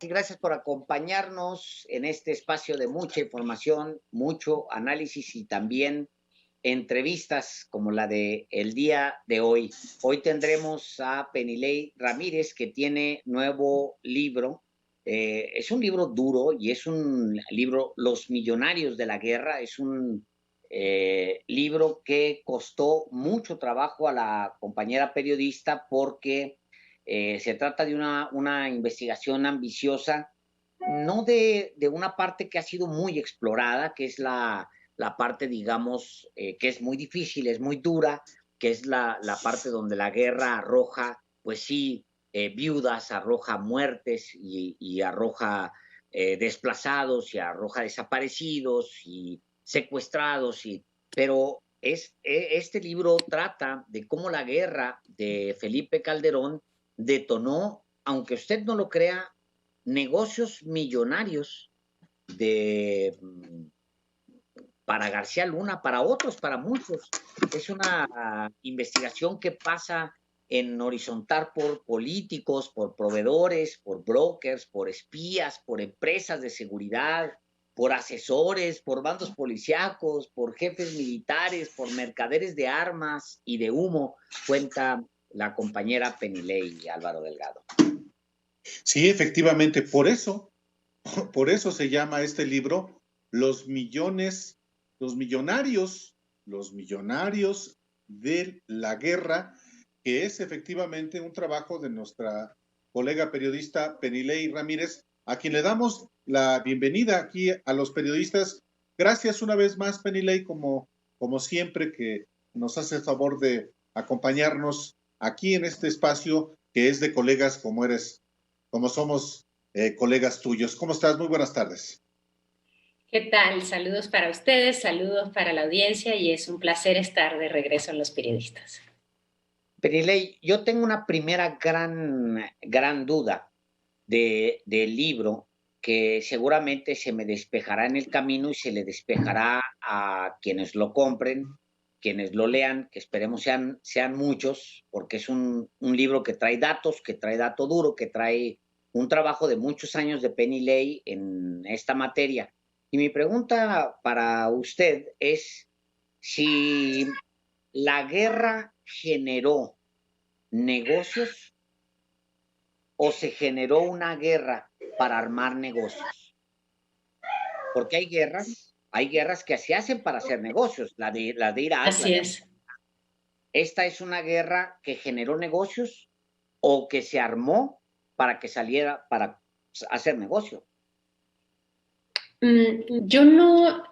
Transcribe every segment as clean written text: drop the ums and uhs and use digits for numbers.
Y gracias por acompañarnos en este espacio de mucha información, mucho análisis y también entrevistas como la de el día de hoy. Hoy tendremos a Penilei Ramírez, que tiene nuevo libro. Es un libro duro y es un libro, Los Millonarios de la Guerra. Es un libro que costó mucho trabajo a la compañera periodista porque se trata de una investigación ambiciosa, no de una parte que ha sido muy explorada, que es la parte, digamos, que es muy difícil, es muy dura, que es la parte donde la guerra arroja, pues sí, viudas, arroja muertes y arroja desplazados y arroja desaparecidos y secuestrados, pero este libro trata de cómo la guerra de Felipe Calderón detonó, aunque usted no lo crea, negocios millonarios de para García Luna, para otros, para muchos. Es una investigación que pasa en horizontal por políticos, por proveedores, por brokers, por espías, por empresas de seguridad, por asesores, por bandos policíacos, por jefes militares, por mercaderes de armas y de humo, cuenta la compañera Penilei Álvaro Delgado. Sí, efectivamente, por eso se llama este libro Los millones, los millonarios, los millonarios de la guerra, que es efectivamente un trabajo de nuestra colega periodista Penilei Ramírez, a quien le damos la bienvenida aquí a los periodistas. Gracias una vez más, Penilei, como siempre, que nos hace el favor de acompañarnos aquí en este espacio que es de colegas como somos colegas tuyos. ¿Cómo estás? Muy buenas tardes. ¿Qué tal? Saludos para ustedes, saludos para la audiencia y es un placer estar de regreso en Los Periodistas. Penilei, yo tengo una primera gran duda del libro que seguramente se me despejará en el camino y se le despejará a quienes lo compren, quienes lo lean, que esperemos sean muchos, porque es un libro que trae datos, que trae dato duro, que trae un trabajo de muchos años de Penilei en esta materia. Y mi pregunta para usted es si la guerra generó negocios o se generó una guerra para armar negocios. Porque hay guerras que se hacen para hacer negocios, la de Irak, la Así de es. Afganistán. ¿Esta es una guerra que generó negocios o que se armó para que saliera para hacer negocio? Yo no,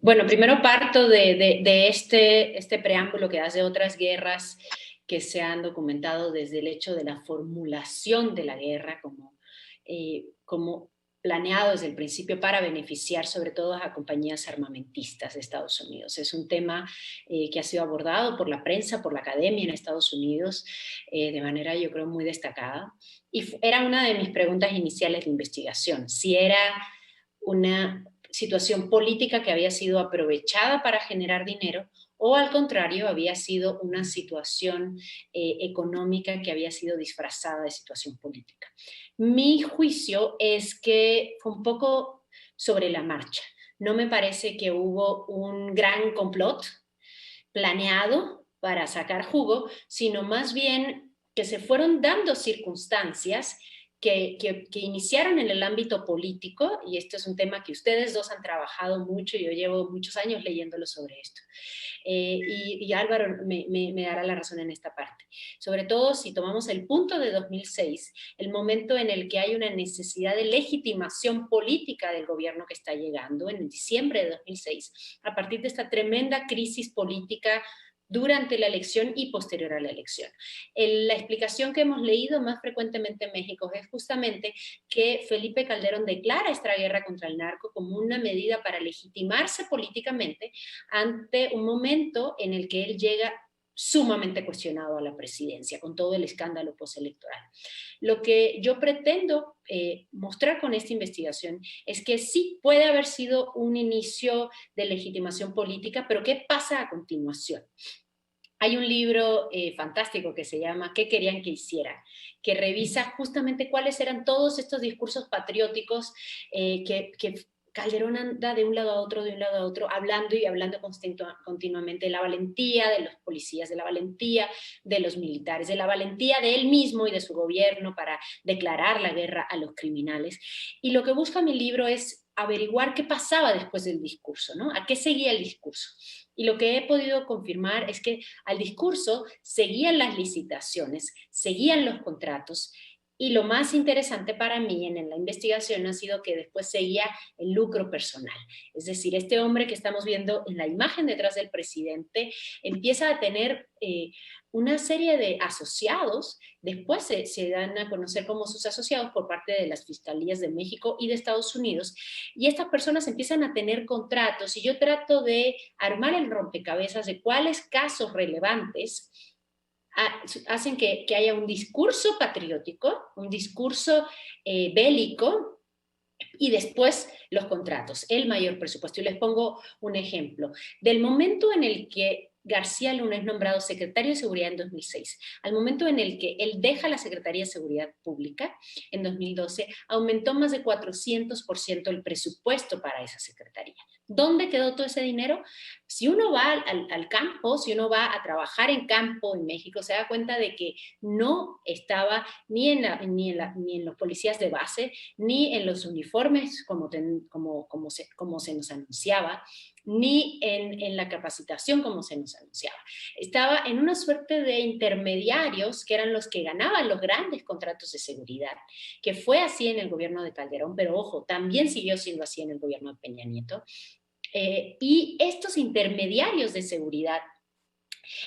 bueno, primero parto de este preámbulo que hace otras guerras que se han documentado desde el hecho de la formulación de la guerra como planeado desde el principio para beneficiar sobre todo a compañías armamentistas de Estados Unidos. Es un tema que ha sido abordado por la prensa, por la academia en Estados Unidos de manera yo creo muy destacada y era una de mis preguntas iniciales de investigación, si era una situación política que había sido aprovechada para generar dinero o al contrario había sido una situación económica que había sido disfrazada de situación política. Mi juicio es que fue un poco sobre la marcha. No me parece que hubo un gran complot planeado para sacar jugo, sino más bien que se fueron dando circunstancias que iniciaron en el ámbito político, y esto es un tema que ustedes dos han trabajado mucho, y yo llevo muchos años leyéndolo sobre esto. Y Álvaro me dará la razón en esta parte. Sobre todo si tomamos el punto de 2006, el momento en el que hay una necesidad de legitimación política del gobierno que está llegando, en diciembre de 2006, a partir de esta tremenda crisis política durante la elección y posterior a la elección. La explicación que hemos leído más frecuentemente en México es justamente que Felipe Calderón declara esta guerra contra el narco como una medida para legitimarse políticamente ante un momento en el que él llega sumamente cuestionado a la presidencia, con todo el escándalo postelectoral. Lo que yo pretendo mostrar con esta investigación es que sí puede haber sido un inicio de legitimación política, pero ¿qué pasa a continuación? Hay un libro fantástico que se llama ¿Qué querían que hiciera?, que revisa justamente cuáles eran todos estos discursos patrióticos que Calderón anda de un lado a otro, de un lado a otro, hablando y hablando continuamente de la valentía de los policías, de la valentía de los militares, de la valentía de él mismo y de su gobierno para declarar la guerra a los criminales. Y lo que busca mi libro es averiguar qué pasaba después del discurso, ¿no? ¿A qué seguía el discurso? Y lo que he podido confirmar es que al discurso seguían las licitaciones, seguían los contratos, y lo más interesante para mí en la investigación ha sido que después seguía el lucro personal. Es decir, este hombre que estamos viendo en la imagen detrás del presidente empieza a tener una serie de asociados, después se dan a conocer como sus asociados por parte de las fiscalías de México y de Estados Unidos, y estas personas empiezan a tener contratos, y yo trato de armar el rompecabezas de cuáles casos relevantes hacen que haya un discurso patriótico, un discurso bélico, y después los contratos, el mayor presupuesto. Y les pongo un ejemplo. Del momento en el que García Luna es nombrado secretario de Seguridad en 2006, al momento en el que él deja la Secretaría de Seguridad Pública en 2012, aumentó más de 400% el presupuesto para esa secretaría. ¿Dónde quedó todo ese dinero? Si uno va al campo, si uno va a trabajar en campo en México, se da cuenta de que no estaba ni en los policías de base, ni en los uniformes como se nos anunciaba, ni en la capacitación como se nos anunciaba. Estaba en una suerte de intermediarios que eran los que ganaban los grandes contratos de seguridad, que fue así en el gobierno de Calderón, pero ojo, también siguió siendo así en el gobierno de Peña Nieto. Y estos intermediarios de seguridad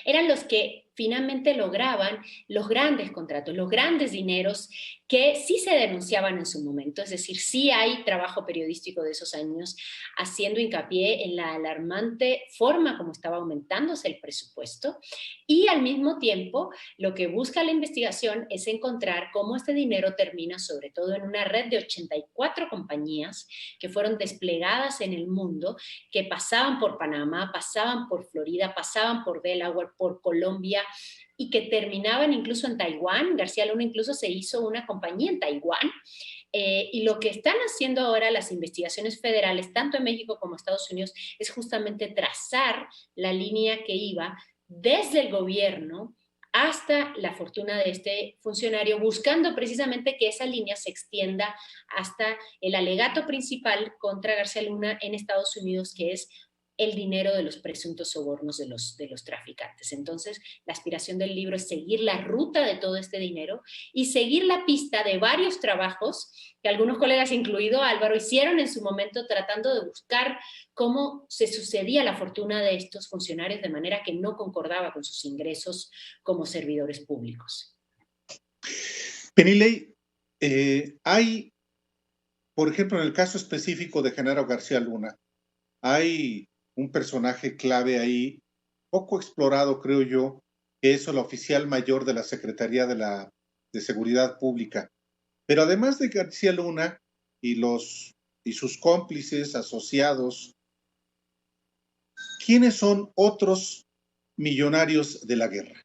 eran los que finalmente lograban los grandes contratos, los grandes dineros que sí se denunciaban en su momento. Es decir, sí hay trabajo periodístico de esos años haciendo hincapié en la alarmante forma como estaba aumentándose el presupuesto, y al mismo tiempo lo que busca la investigación es encontrar cómo este dinero termina sobre todo en una red de 84 compañías que fueron desplegadas en el mundo, que pasaban por Panamá, pasaban por Florida, pasaban por Delaware, por Colombia, y que terminaban incluso en Taiwán. García Luna incluso se hizo una compañía en Taiwán. Y lo que están haciendo ahora las investigaciones federales, tanto en México como en Estados Unidos, es justamente trazar la línea que iba desde el gobierno hasta la fortuna de este funcionario, buscando precisamente que esa línea se extienda hasta el alegato principal contra García Luna en Estados Unidos, que es el dinero de los presuntos sobornos de los traficantes. Entonces, la aspiración del libro es seguir la ruta de todo este dinero y seguir la pista de varios trabajos que algunos colegas, incluido Álvaro, hicieron en su momento tratando de buscar cómo se sucedía la fortuna de estos funcionarios de manera que no concordaba con sus ingresos como servidores públicos. Penilei, hay, por ejemplo, en el caso específico de Genaro García Luna, hay un personaje clave ahí, poco explorado, creo yo, que es el oficial mayor de la Secretaría de Seguridad Pública. Pero además de García Luna y sus cómplices, asociados, ¿quiénes son otros millonarios de la guerra?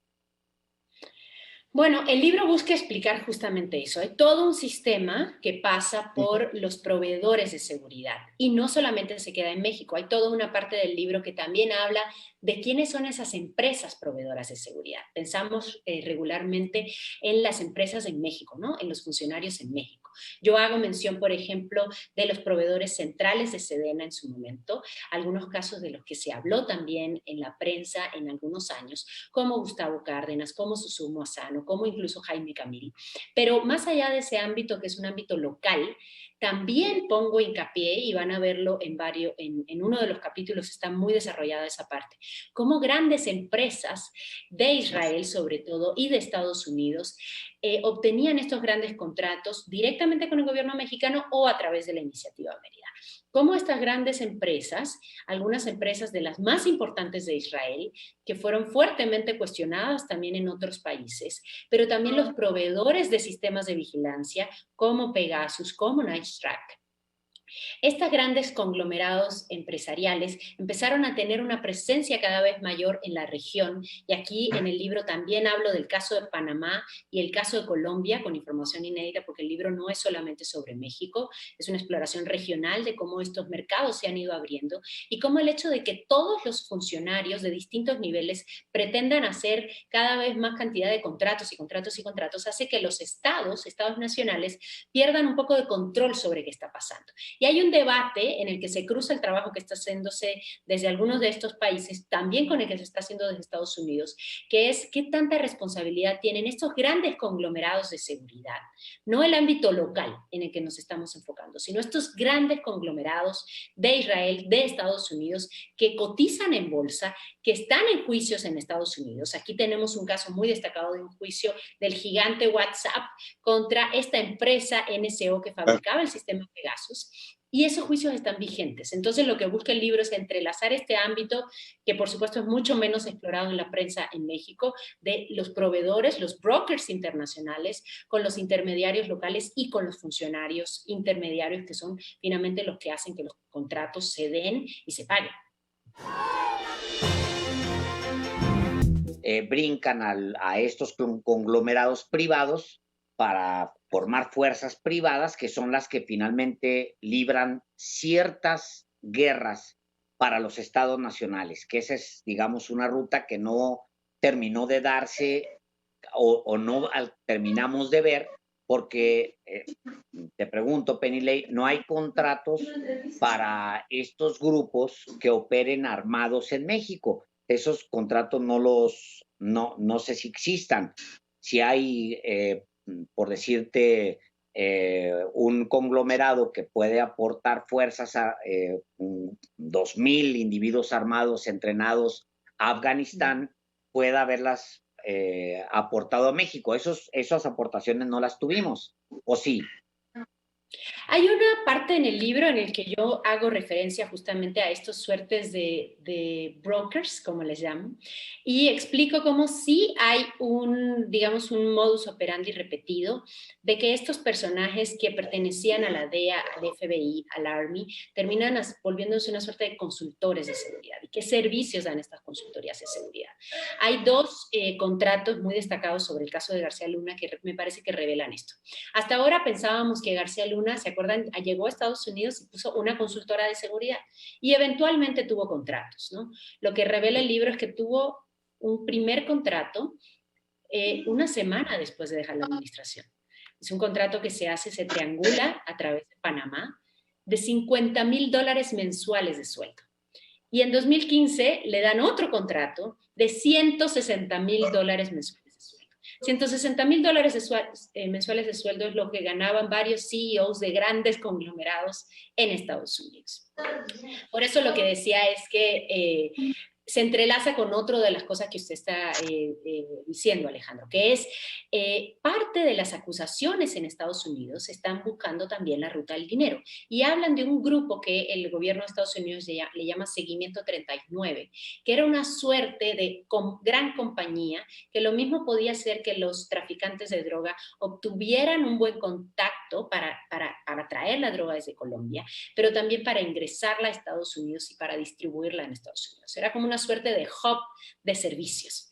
Bueno, el libro busca explicar justamente eso. Hay todo un sistema que pasa por los proveedores de seguridad, y no solamente se queda en México. Hay toda una parte del libro que también habla de quiénes son esas empresas proveedoras de seguridad. Pensamos regularmente en las empresas en México, ¿no? En los funcionarios en México. Yo hago mención, por ejemplo, de los proveedores centrales de Sedena en su momento, algunos casos de los que se habló también en la prensa en algunos años, como Gustavo Cárdenas, como Susumu Asano, como incluso Jaime Camil. Pero más allá de ese ámbito, que es un ámbito local, también pongo hincapié, y van a verlo en uno de los capítulos está muy desarrollada esa parte, cómo grandes empresas de Israel sobre todo y de Estados Unidos obtenían estos grandes contratos directamente con el gobierno mexicano o a través de la Iniciativa Mérida. Cómo estas grandes empresas, algunas empresas de las más importantes de Israel, que fueron fuertemente cuestionadas también en otros países, pero también los proveedores de sistemas de vigilancia como Pegasus, como NightStrack, Estos grandes conglomerados empresariales empezaron a tener una presencia cada vez mayor en la región, y aquí en el libro también hablo del caso de Panamá y el caso de Colombia, con información inédita, porque el libro no es solamente sobre México, es una exploración regional de cómo estos mercados se han ido abriendo y cómo el hecho de que todos los funcionarios de distintos niveles pretendan hacer cada vez más cantidad de contratos y contratos y contratos hace que los estados nacionales, pierdan un poco de control sobre qué está pasando. Y hay un debate en el que se cruza el trabajo que está haciéndose desde algunos de estos países, también con el que se está haciendo desde Estados Unidos, que es qué tanta responsabilidad tienen estos grandes conglomerados de seguridad. No el ámbito local en el que nos estamos enfocando, sino estos grandes conglomerados de Israel, de Estados Unidos, que cotizan en bolsa, que están en juicios en Estados Unidos. Aquí tenemos un caso muy destacado de un juicio del gigante WhatsApp contra esta empresa NSO que fabricaba el sistema Pegasus. Y esos juicios están vigentes. Entonces, lo que busca el libro es entrelazar este ámbito, que por supuesto es mucho menos explorado en la prensa en México, de los proveedores, los brokers internacionales, con los intermediarios locales y con los funcionarios intermediarios, que son finalmente los que hacen que los contratos se den y se paguen. Brincan a estos conglomerados privados para formar fuerzas privadas que son las que finalmente libran ciertas guerras para los estados nacionales, que esa es, digamos, una ruta que no terminó de darse o no terminamos de ver, porque te pregunto, Penilei, no hay contratos para estos grupos que operen armados en México. Esos contratos no sé si existan. Si hay, por decirte, un conglomerado que puede aportar fuerzas a 2,000 individuos armados entrenados a Afganistán, pueda haberlas aportado a México. Esas aportaciones no las tuvimos, ¿o sí? Hay una parte en el libro en el que yo hago referencia justamente a estos suertes de brokers, como les llamo, y explico cómo sí hay digamos, un modus operandi repetido de que estos personajes que pertenecían a la DEA, al FBI, al Army, terminan volviéndose una suerte de consultores de seguridad. ¿Y qué servicios dan estas consultorías de seguridad? Hay dos contratos muy destacados sobre el caso de García Luna que me parece que revelan esto. Hasta ahora pensábamos que García Luna, ¿se acuerdan? Llegó a Estados Unidos y puso una consultora de seguridad y eventualmente tuvo contratos, ¿no? Lo que revela el libro es que tuvo un primer contrato una semana después de dejar la administración. Es un contrato que se triangula a través de Panamá, de $50,000 mensuales de sueldo. Y en 2015 le dan otro contrato de $160,000 mensuales. $160,000 mensuales de sueldo es lo que ganaban varios CEOs de grandes conglomerados en Estados Unidos. Por eso lo que decía es que se entrelaza con otra de las cosas que usted está diciendo, Alejandro, que es parte de las acusaciones en Estados Unidos están buscando también la ruta del dinero y hablan de un grupo que el gobierno de Estados Unidos le llama Seguimiento 39, que era una suerte de gran compañía que lo mismo podía hacer que los traficantes de droga obtuvieran un buen contacto para traer la droga desde Colombia, pero también para ingresarla a Estados Unidos y para distribuirla en Estados Unidos. Era como una suerte de hub de servicios.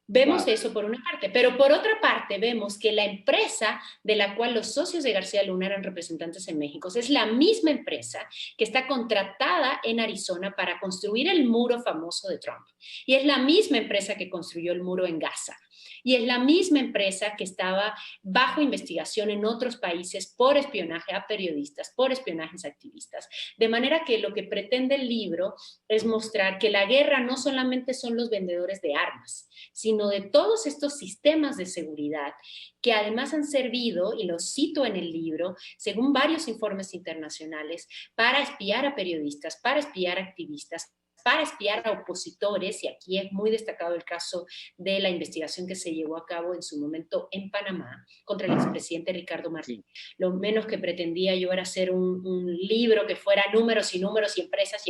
Vemos eso por una parte, pero por otra parte vemos que la empresa de la cual los socios de García Luna eran representantes en México es la misma empresa que está contratada en Arizona para construir el muro famoso de Trump. Y es la misma empresa que construyó el muro en Gaza. Y es la misma empresa que estaba bajo investigación en otros países por espionaje a periodistas, por espionajes a activistas. De manera que lo que pretende el libro es mostrar que la guerra no solamente son los vendedores de armas, sino de todos estos sistemas de seguridad que además han servido, y lo cito en el libro, según varios informes internacionales, para espiar a periodistas, para espiar a activistas, para espiar a opositores, y aquí es muy destacado el caso de la investigación que se llevó a cabo en su momento en Panamá contra el expresidente Ricardo Martín. Lo menos que pretendía yo era hacer un libro que fuera números y números y empresas,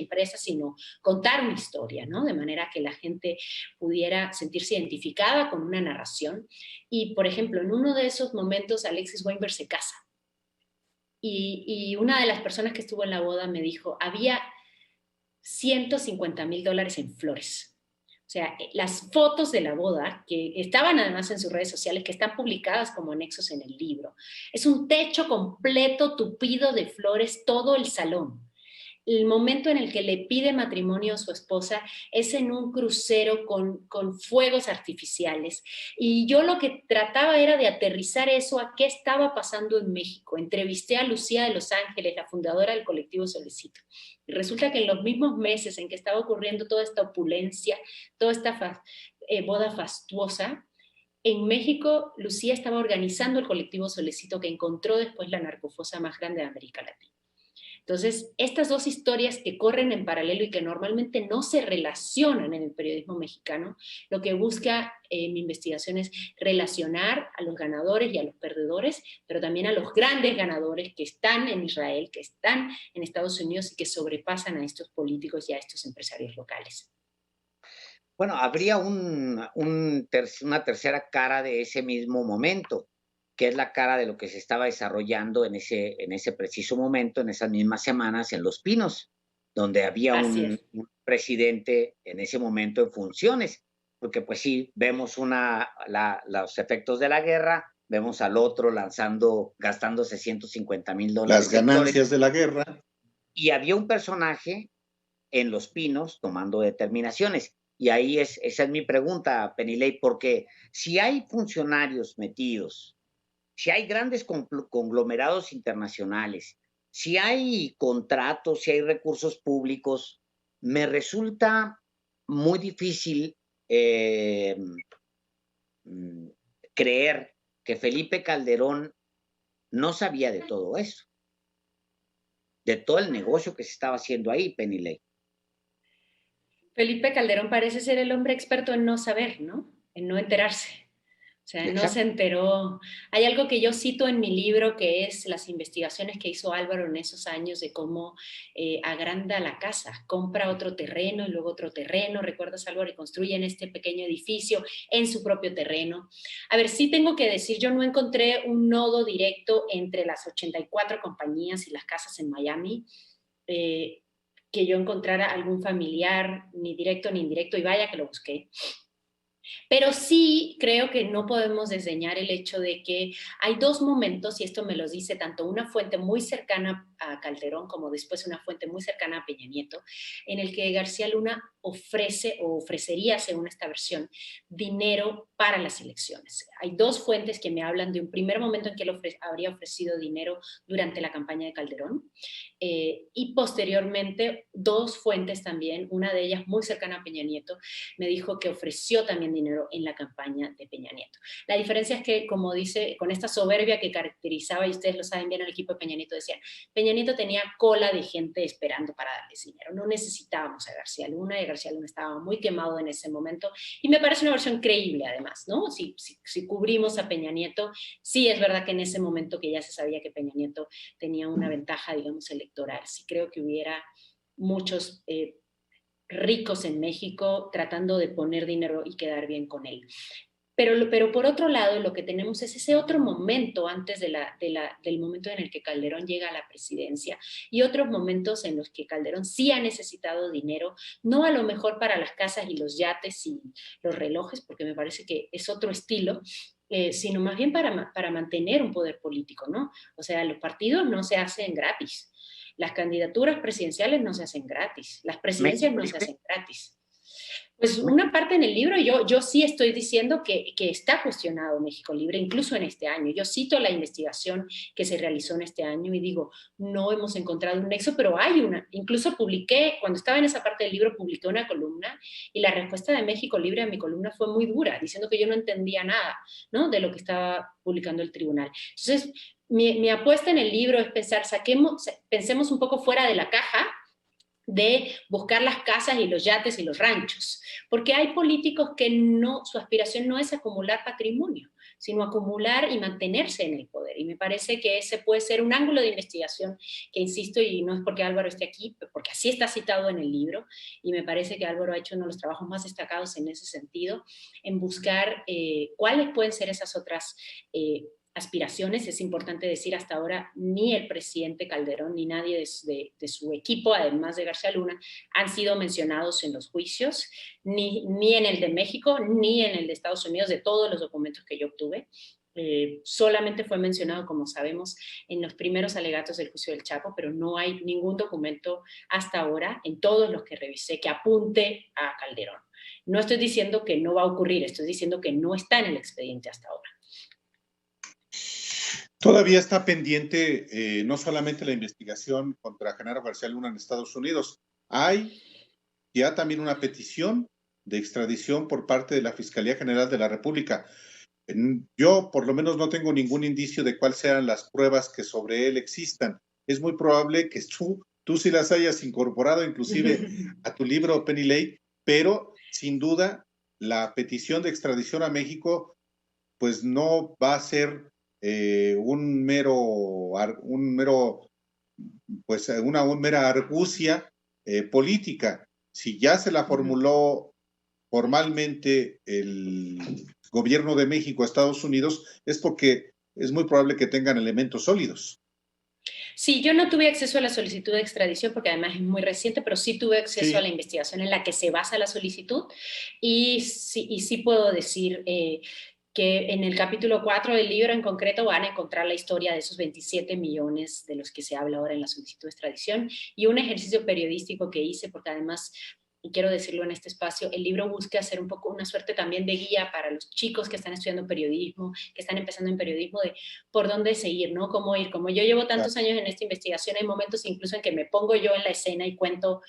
sino contar una historia, ¿no? De manera que la gente pudiera sentirse identificada con una narración. Y, por ejemplo, en uno de esos momentos Alexis Weinberg se casa. y una de las personas que estuvo en la boda me dijo, había $150,000 en flores. O sea, las fotos de la boda, que estaban además en sus redes sociales, que están publicadas como anexos en el libro, es un techo completo tupido de flores, todo el salón. El momento en el que le pide matrimonio a su esposa es en un crucero con fuegos artificiales. Y yo lo que trataba era de aterrizar eso a qué estaba pasando en México. Entrevisté a Lucía de Los Ángeles, la fundadora del colectivo Solicito. Y resulta que en los mismos meses en que estaba ocurriendo toda esta opulencia, toda esta boda fastuosa, en México Lucía estaba organizando el colectivo Solicito, que encontró después la narcofosa más grande de América Latina. Entonces, estas dos historias que corren en paralelo y que normalmente no se relacionan en el periodismo mexicano, lo que busca mi investigación es relacionar a los ganadores y a los perdedores, pero también a los grandes ganadores que están en Israel, que están en Estados Unidos y que sobrepasan a estos políticos y a estos empresarios locales. Bueno, habría una tercera cara de ese mismo momento, que es la cara de lo que se estaba desarrollando en ese preciso momento, en esas mismas semanas, en Los Pinos, donde había un presidente en ese momento en funciones, porque pues sí, vemos los efectos de la guerra, vemos al otro gastándose $150,000. Las ganancias de la guerra. Y había un personaje en Los Pinos tomando determinaciones. Y ahí esa es mi pregunta, Penilei, porque si hay funcionarios metidos, si hay grandes conglomerados internacionales, si hay contratos, si hay recursos públicos, me resulta muy difícil creer que Felipe Calderón no sabía de todo eso, de todo el negocio que se estaba haciendo ahí, Penilei. Felipe Calderón parece ser el hombre experto en no saber, ¿no? En no enterarse. O sea, no se enteró. Hay algo que yo cito en mi libro, que es las investigaciones que hizo Álvaro en esos años de cómo agranda la casa, compra otro terreno y luego otro terreno. ¿Recuerdas, Álvaro? Y construyen este pequeño edificio en su propio terreno. A ver, sí tengo que decir, yo no encontré un nodo directo entre las 84 compañías y las casas en Miami. Que yo encontrara algún familiar, ni directo ni indirecto, y vaya que lo busqué. Pero sí creo que no podemos desdeñar el hecho de que hay dos momentos, y esto me los dice tanto una fuente muy cercana a Calderón como después una fuente muy cercana a Peña Nieto, en el que García Luna ofrece o ofrecería, según esta versión, dinero para las elecciones. Hay dos fuentes que me hablan de un primer momento en que él habría ofrecido dinero durante la campaña de Calderón y posteriormente dos fuentes también, una de ellas muy cercana a Peña Nieto, me dijo que ofreció también dinero en la campaña de Peña Nieto. La diferencia es que, como dice, con esta soberbia que caracterizaba, y ustedes lo saben bien, el equipo de Peña Nieto decía, Peña Nieto tenía cola de gente esperando para darles dinero, no necesitábamos a García Luna, y García Luna estaba muy quemado en ese momento, y me parece una versión creíble además, ¿no? Si cubrimos a Peña Nieto, sí es verdad que en ese momento que ya se sabía que Peña Nieto tenía una ventaja, digamos, electoral, sí creo que hubiera muchos ricos en México tratando de poner dinero y quedar bien con él. Pero por otro lado, lo que tenemos es ese otro momento antes del momento en el que Calderón llega a la presidencia y otros momentos en los que Calderón sí ha necesitado dinero, no a lo mejor para las casas y los yates y los relojes, porque me parece que es otro estilo, sino más bien para mantener un poder político, ¿no? O sea, los partidos no se hacen gratis. Las candidaturas presidenciales no se hacen gratis, las presidencias no se hacen gratis. Pues una parte en el libro yo sí estoy diciendo que está cuestionado México Libre, incluso en este año. Yo cito la investigación que se realizó en este año y digo, no hemos encontrado un nexo, pero hay una. Incluso publiqué, cuando estaba en esa parte del libro, publiqué una columna y la respuesta de México Libre a mi columna fue muy dura, diciendo que yo no entendía nada, ¿no?, de lo que estaba publicando el tribunal. Entonces, mi apuesta en el libro es pensemos un poco fuera de la caja, de buscar las casas y los yates y los ranchos, porque hay políticos que su aspiración no es acumular patrimonio, sino acumular y mantenerse en el poder, y me parece que ese puede ser un ángulo de investigación que, insisto, y no es porque Álvaro esté aquí, porque así está citado en el libro, y me parece que Álvaro ha hecho uno de los trabajos más destacados en ese sentido, en buscar cuáles pueden ser esas otras aspiraciones. Es importante decir, hasta ahora ni el presidente Calderón ni nadie de su equipo, además de García Luna, han sido mencionados en los juicios, ni en el de México, ni en el de Estados Unidos, de todos los documentos que yo obtuve. Solamente fue mencionado, como sabemos, en los primeros alegatos del juicio del Chapo, pero no hay ningún documento hasta ahora, en todos los que revisé, que apunte a Calderón. No estoy diciendo que no va a ocurrir, estoy diciendo que no está en el expediente hasta ahora. Todavía está pendiente no solamente la investigación contra Genaro García Luna en Estados Unidos, hay ya también una petición de extradición por parte de la Fiscalía General de la República. Yo por lo menos no tengo ningún indicio de cuáles sean las pruebas que sobre él existan. Es muy probable que tú sí las hayas incorporado inclusive a tu libro, Penny Lane, pero sin duda la petición de extradición a México pues no va a ser una mera argucia política. Si ya se la formuló formalmente el gobierno de México a Estados Unidos, es porque es muy probable que tengan elementos sólidos. Sí, yo no tuve acceso a la solicitud de extradición porque además es muy reciente, pero sí tuve acceso a la investigación en la que se basa la solicitud y sí puedo decir que en el capítulo 4 del libro en concreto van a encontrar la historia de esos 27 millones de los que se habla ahora en la solicitud de extradición y un ejercicio periodístico que hice, porque además, y quiero decirlo en este espacio, el libro busca hacer un poco una suerte también de guía para los chicos que están estudiando periodismo, que están empezando en periodismo, de por dónde seguir, ¿no? Cómo ir. Como yo llevo tantos años en esta investigación, hay momentos incluso en que me pongo yo en la escena y cuento,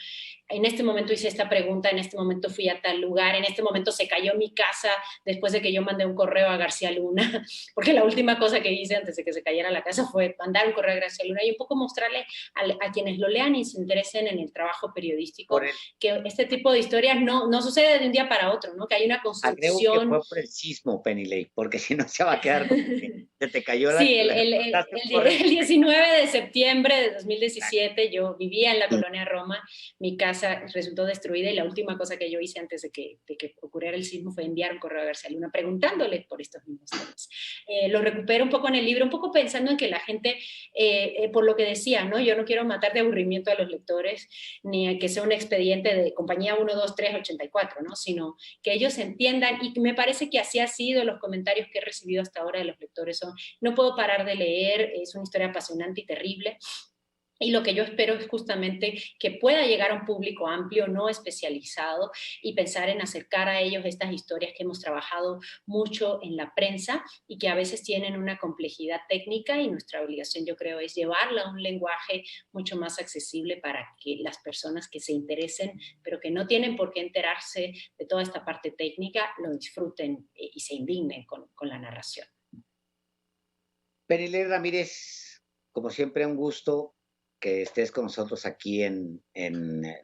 en este momento hice esta pregunta, en este momento fui a tal lugar, en este momento se cayó mi casa después de que yo mandé un correo a García Luna, porque la última cosa que hice antes de que se cayera la casa fue mandar un correo a García Luna y un poco mostrarle a quienes lo lean y se interesen en el trabajo periodístico que este tipo de historias no sucede de un día para otro, ¿no? Que hay una construcción. Agrego que fue por el sismo, Penny Lane, porque si no se va a quedar como que se te cayó la... Sí, el 19 de septiembre de 2017 yo vivía en la colonia Roma, mi casa resultó destruida y la última cosa que yo hice antes de que ocurriera el sismo fue enviar un correo a García Luna preguntándole por estos mismos temas. Lo recupero un poco en el libro, un poco pensando en que la gente, por lo que decía, ¿no? Yo no quiero matar de aburrimiento a los lectores, ni a que sea un expediente de compañía 1, 2, 3, 84, ¿no? Sino que ellos entiendan, y me parece que así ha sido los comentarios que he recibido hasta ahora de los lectores son, no puedo parar de leer, es una historia apasionante y terrible. Y lo que yo espero es justamente que pueda llegar a un público amplio, no especializado, y pensar en acercar a ellos estas historias que hemos trabajado mucho en la prensa y que a veces tienen una complejidad técnica y nuestra obligación, yo creo, es llevarla a un lenguaje mucho más accesible para que las personas que se interesen, pero que no tienen por qué enterarse de toda esta parte técnica, lo disfruten y se indignen con la narración. Penny Lane Ramírez, como siempre, un gusto que estés con nosotros aquí en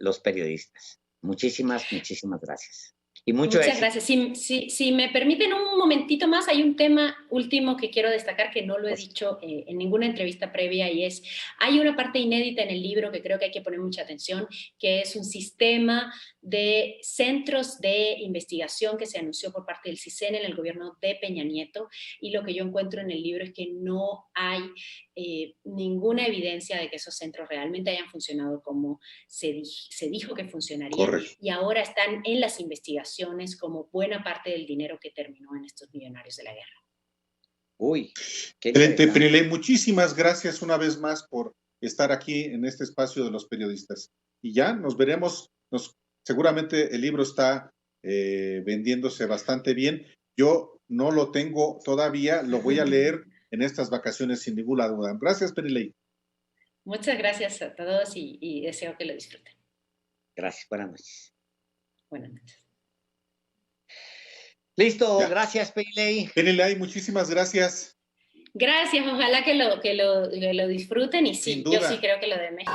Los Periodistas. Muchísimas gracias. Y muchas gracias. Si me permiten un momentito más, hay un tema último que quiero destacar que no lo he dicho en ninguna entrevista previa y es, hay una parte inédita en el libro que creo que hay que poner mucha atención, que es un sistema de centros de investigación que se anunció por parte del CISEN en el gobierno de Peña Nieto, y lo que yo encuentro en el libro es que no hay ninguna evidencia de que esos centros realmente hayan funcionado como se dijo que funcionarían. Correcto. Y ahora están en las investigaciones como buena parte del dinero que terminó en estos millonarios de la guerra. Uy, qué interesante. Penny Lane, muchísimas gracias una vez más por estar aquí en este espacio de Los Periodistas. Y ya nos veremos, seguramente el libro está vendiéndose bastante bien. Yo no lo tengo todavía, lo voy a leer en estas vacaciones sin ninguna duda. Gracias, Penny Lane. Muchas gracias a todos y deseo que lo disfruten. Gracias, buenas noches. Buenas noches. Listo, ya. Gracias, Penny Lane. Penny Lane, muchísimas gracias. Gracias, ojalá que lo disfruten y sí, yo sí creo que lo de México.